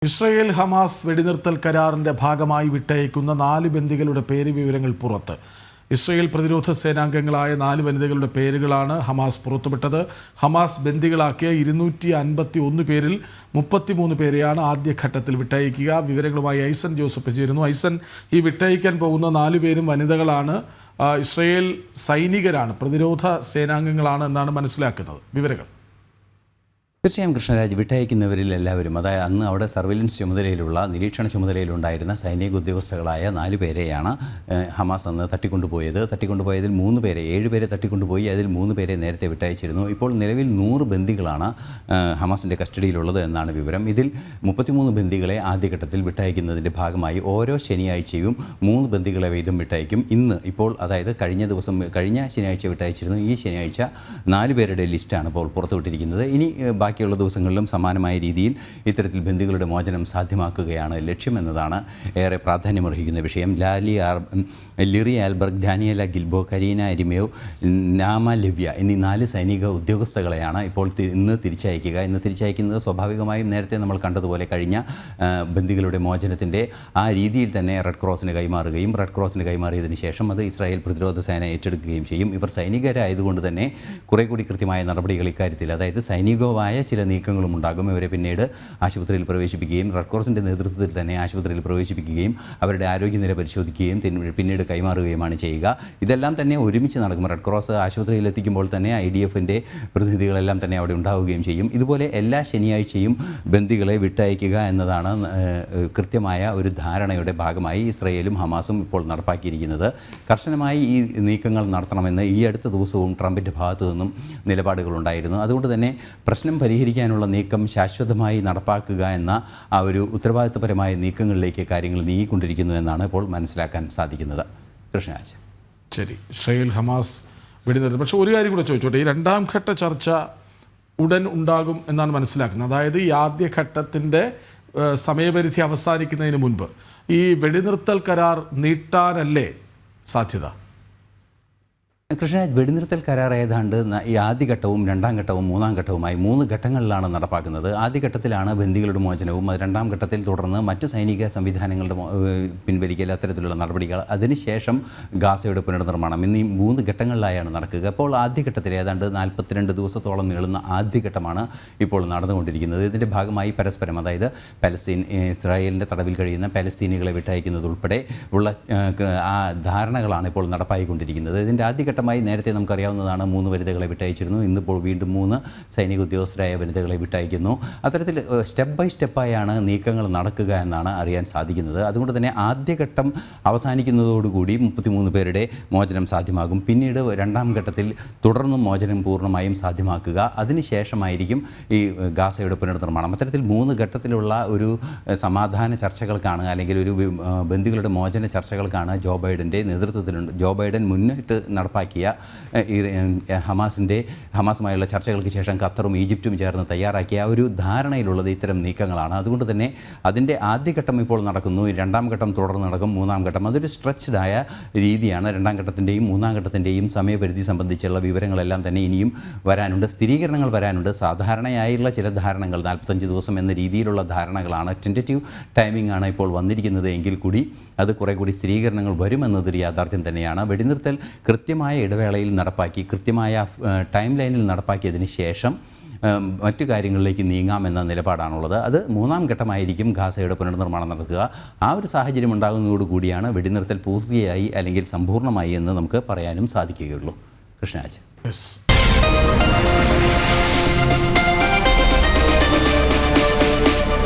Israel Hamas വെടിനിർത്തൽ കരാറിന്റെ ഭാഗമായി വിട്ടയക്കുന്ന 4 ബന്ദികളുടെ പേര് വിവരങ്ങൾ പുറത്ത്. ഇസ്രായേൽ പ്രതിരോധ സേനാംഗങ്ങളായ 4 വനിതകളുടെ പേരുകളാണ് ഹമാസ് പുറത്തുവിട്ടത്. ഹമാസ് ബന്ദികളാക്കിയ 251 പേരിൽ 33 പേരെയാണ് ആദ്യഘട്ടത്തിൽ വിട്ടയക്കുക. വിവരങ്ങളുമായി ഐസൻ ജോസഫ് ചേരുന്നു. ഐസൻ, ഈ വിട്ടയക്കാൻ പോകുന്ന 4 പേരും വനിതകളാണ്, ഇസ്രായേൽ സൈനികരാണ്, പ്രതിരോധ സേനാംഗങ്ങളാണ് എന്നാണ് മനസ്സിലാക്കുന്നത്. വിവരങ്ങൾ. തീർച്ചയായും കൃഷ്ണരാജ്, വിട്ടയക്കുന്നവരിൽ എല്ലാവരും, അതായത് അന്ന് അവിടെ സർവൈലൻസ് ചുമതലയിലുള്ള, നിരീക്ഷണ ചുമതലയിലുണ്ടായിരുന്ന സൈനിക ഉദ്യോഗസ്ഥകളായ 4 പേരെയാണ് ഹമാസ് അന്ന് തട്ടിക്കൊണ്ടുപോയത്. തട്ടിക്കൊണ്ടുപോയതിൽ 3 പേരെ, 7 പേരെ തട്ടിക്കൊണ്ടുപോയി. അതിൽ 3 പേരെ നേരത്തെ വിട്ടയച്ചിരുന്നു. ഇപ്പോൾ നിലവിൽ 100 ബന്ദികളാണ് ഹമാസിൻ്റെ കസ്റ്റഡിയിലുള്ളത് എന്നാണ് വിവരം. ഇതിൽ 33 ബന്ദികളെ ആദ്യഘട്ടത്തിൽ വിട്ടയക്കുന്നതിൻ്റെ ഭാഗമായി ഓരോ ശനിയാഴ്ചയും 3 ബന്ദികളെ വീതം വിട്ടയക്കും. ഇപ്പോൾ അതായത് കഴിഞ്ഞ ശനിയാഴ്ച വിട്ടയച്ചിരുന്നു. ഈ ശനിയാഴ്ച 4 പേരുടെ ലിസ്റ്റാണ് ഇപ്പോൾ പുറത്തുവിട്ടിരിക്കുന്നത്. ഇനി ബാക്കിയുള്ള ദിവസങ്ങളിലും സമാനമായ രീതിയിൽ ഇത്തരത്തിൽ ബന്ദികളുടെ മോചനം സാധ്യമാക്കുകയാണ് ലക്ഷ്യമെന്നതാണ് ഏറെ പ്രാധാന്യമർഹിക്കുന്ന വിഷയം. ലിറി ആൽബർഗ്, ഡാനിയല ഗിൽബോ, കരീന എരിമേവ്, നാമ ലവ്യ എന്നീ 4 സൈനിക ഉദ്യോഗസ്ഥകളെയാണ് ഇപ്പോൾ ഇന്ന് തിരിച്ചയക്കുക. ഇന്ന് തിരിച്ചയക്കുന്നത് സ്വാഭാവികമായും നേരത്തെ നമ്മൾ കണ്ടതുപോലെ കഴിഞ്ഞ ബന്ദികളുടെ മോചനത്തിൻ്റെ ആ രീതിയിൽ തന്നെ റെഡ് ക്രോസിന് കൈമാറുകയും റെഡ് ക്രോസിന് കൈമാറിയതിന് ശേഷം അത് ഇസ്രായേൽ പ്രതിരോധ സേന ഏറ്റെടുക്കുകയും ചെയ്യും. ഇവർ സൈനികരായതുകൊണ്ട് തന്നെ കുറേ കൂടി കൃത്യമായ നടപടികൾ ഇക്കാര്യത്തിൽ, അതായത് സൈനികമായ ചില നീക്കങ്ങളും ഉണ്ടാകും. ഇവരെ പിന്നീട് ആശുപത്രിയിൽ പ്രവേശിപ്പിക്കുകയും റെഡ് ക്രോസിൻ്റെ നേതൃത്വത്തിൽ തന്നെ ആശുപത്രിയിൽ പ്രവേശിപ്പിക്കുകയും അവരുടെ ആരോഗ്യനില പരിശോധിക്കുകയും പിന്നീട് കൈമാറുകയുമാണ് ചെയ്യുക. ഇതെല്ലാം തന്നെ ഒരുമിച്ച് നടക്കും. റെഡ് ക്രോസ് ആശുപത്രിയിൽ എത്തിക്കുമ്പോൾ തന്നെ IDFൻ്റെ പ്രതിനിധികളെല്ലാം തന്നെ അവിടെ ഉണ്ടാവുകയും ചെയ്യും. ഇതുപോലെ എല്ലാ ശനിയാഴ്ചയും ബന്ദികളെ വിട്ടയക്കുക എന്നതാണ് കൃത്യമായ ഒരു ധാരണയുടെ ഭാഗമായി ഇസ്രായേലും ഹമാസും ഇപ്പോൾ നടപ്പാക്കിയിരിക്കുന്നത്. കർശനമായി ഈ നീക്കങ്ങൾ നടത്തണമെന്ന് ഈ അടുത്ത ദിവസവും ട്രംപിൻ്റെ ഭാഗത്തു നിന്നും നിലപാടുകളുണ്ടായിരുന്നു. അതുകൊണ്ട് തന്നെ പ്രശ്നം പരിഹരിക്കാനുള്ള നീക്കം ശാശ്വതമായി നടപ്പാക്കുക എന്ന ആ ഒരു ഉത്തരവാദിത്വപരമായ നീക്കങ്ങളിലേക്ക് കാര്യങ്ങൾ നീങ്ങിക്കൊണ്ടിരിക്കുന്നു എന്നാണ് ഇപ്പോൾ മനസ്സിലാക്കാൻ സാധിക്കുന്നത്. കൃഷ്ണരാജ്, ശരി. ഇസ്രായേൽ ഹമാസ് വെടിനിർത്തൽ, പക്ഷേ ഒരു കാര്യം കൂടെ ചോദിച്ചോട്ടെ. ഈ 2ാം ഘട്ട ചർച്ച ഉടൻ ഉണ്ടാകും എന്നാണ് മനസ്സിലാക്കുന്നത്. അതായത് ഈ ആദ്യഘട്ടത്തിൻ്റെ സമയപരിധി അവസാനിക്കുന്നതിന് മുൻപ് ഈ വെടിനിർത്തൽ കരാർ നീട്ടാനല്ലേ സാധ്യത? കൃഷ്ണരാജ്, വെടിനിർത്തൽ കരാർ ഏതാണ്ട് ഈ ആദ്യഘട്ടവും 2ാം ഘട്ടവും 3ാം ഘട്ടവുമായി 3 ഘട്ടങ്ങളിലാണ് നടപ്പാക്കുന്നത്. ആദ്യഘട്ടത്തിലാണ് ബന്ദികളുടെ മോചനവും, 2ാം ഘട്ടത്തിൽ തുടർന്ന് മറ്റ് സൈനിക സംവിധാനങ്ങളുടെ പിൻവലിക്കൽ, അത്തരത്തിലുള്ള നടപടികൾ, അതിനുശേഷം ഗാസയുടെ പുനർനിർമ്മാണം എന്നീ 3 ഘട്ടങ്ങളിലായാണ് നടക്കുക. അപ്പോൾ ആദ്യഘട്ടത്തിൽ ഏതാണ്ട് 42 ദിവസത്തോളം നീളുന്ന ആദ്യഘട്ടമാണ് ഇപ്പോൾ നടന്നുകൊണ്ടിരിക്കുന്നത്. ഇതിൻ്റെ ഭാഗമായി പരസ്പരം, അതായത് ഇസ്രായേലിൻ്റെ തടവിൽ കഴിയുന്ന പലസ്തീനികളെ വിട്ടയക്കുന്നതുൾപ്പെടെ ഉള്ള ആ ധാരണകളാണ് ഇപ്പോൾ നടപ്പായിക്കൊണ്ടിരിക്കുന്നത്. ഇതിൻ്റെ ആദ്യഘട്ടം നേരത്തെ നമുക്കറിയാവുന്നതാണ്, 3 വനിതകളെ വിട്ടയച്ചിരുന്നു. ഇന്നിപ്പോൾ വീണ്ടും 3 സൈനിക ഉദ്യോഗസ്ഥരായ വനിതകളെ വിട്ടയക്കുന്നു. അത്തരത്തിൽ സ്റ്റെപ്പ് ബൈ സ്റ്റെപ്പായാണ് നീക്കങ്ങൾ നടക്കുക എന്നാണ് അറിയാൻ സാധിക്കുന്നത്. അതുകൊണ്ട് തന്നെ ആദ്യഘട്ടം അവസാനിക്കുന്നതോടുകൂടി 33 പേരുടെ മോചനം സാധ്യമാകും. പിന്നീട് 2ാം ഘട്ടത്തിൽ തുടർന്നും മോചനം പൂർണ്ണമായും സാധ്യമാക്കുക. അതിനുശേഷമായിരിക്കും ഈ ഗാസയുടെ പുനർനിർമ്മാണം. അത്തരത്തിൽ 3 ഘട്ടത്തിലുള്ള ഒരു സമാധാന ചർച്ചകൾക്കാണ്, അല്ലെങ്കിൽ ഒരു ബന്ദികളുടെ മോചന ചർച്ചകൾക്കാണ് ജോ ബൈഡൻ മുന്നിട്ട് നടപ്പാക്കിയ ഹമാസുമായുള്ള ചർച്ചകൾക്ക് ശേഷം ഖത്തറും ഈജിപ്തും ചേർന്ന് തയ്യാറാക്കിയ ഒരു ധാരണയിലുള്ളത് ഇത്തരം നീക്കങ്ങളാണ്. അതുകൊണ്ട് തന്നെ അതിൻ്റെ ആദ്യഘട്ടം ഇപ്പോൾ നടക്കുന്നു. 2ാം ഘട്ടം തുടർന്ന് നടക്കും. 3ാം ഘട്ടം അതൊരു സ്ട്രെച്ച്ഡായ രീതിയാണ്. 2ാം ഘട്ടത്തിൻ്റെയും 3ാം ഘട്ടത്തിൻ്റെയും സമയപരിധി സംബന്ധിച്ചുള്ള വിവരങ്ങളെല്ലാം തന്നെ ഇനിയും വരാനുണ്ട്, സ്ഥിരീകരണങ്ങൾ വരാനുണ്ട്. സാധാരണയായുള്ള ചില ധാരണകൾ 45 ദിവസം എന്ന രീതിയിലുള്ള ധാരണകളാണ്, ടെൻറ്റേറ്റീവ് ടൈമിംഗ് ആണ് ഇപ്പോൾ വന്നിരിക്കുന്നത്. എങ്കിൽ കൂടി അത് കുറേ കൂടി സ്ഥിരീകരണങ്ങൾ വരുമെന്നതൊരു യാഥാർത്ഥ്യം തന്നെയാണ്. വെടിനിർത്തൽ കൃത്യമായ ഇടവേളയിൽ നടപ്പാക്കി, കൃത്യമായ ടൈം ലൈനിൽ നടപ്പാക്കിയതിന് ശേഷം മറ്റു കാര്യങ്ങളിലേക്ക് നീങ്ങാമെന്ന നിലപാടാണുള്ളത്. അത് 3ാം ഘട്ടമായിരിക്കും ഗാസയുടെ പുനർനിർമ്മാണം നടക്കുക. ആ ഒരു സാഹചര്യം ഉണ്ടാകുന്നതോടുകൂടിയാണ് വെടിനിർത്തൽ പൂർത്തിയായി അല്ലെങ്കിൽ സമ്പൂർണ്ണമായി എന്ന് നമുക്ക് പറയാനും സാധിക്കുകയുള്ളൂ. കൃഷ്ണരാജ്.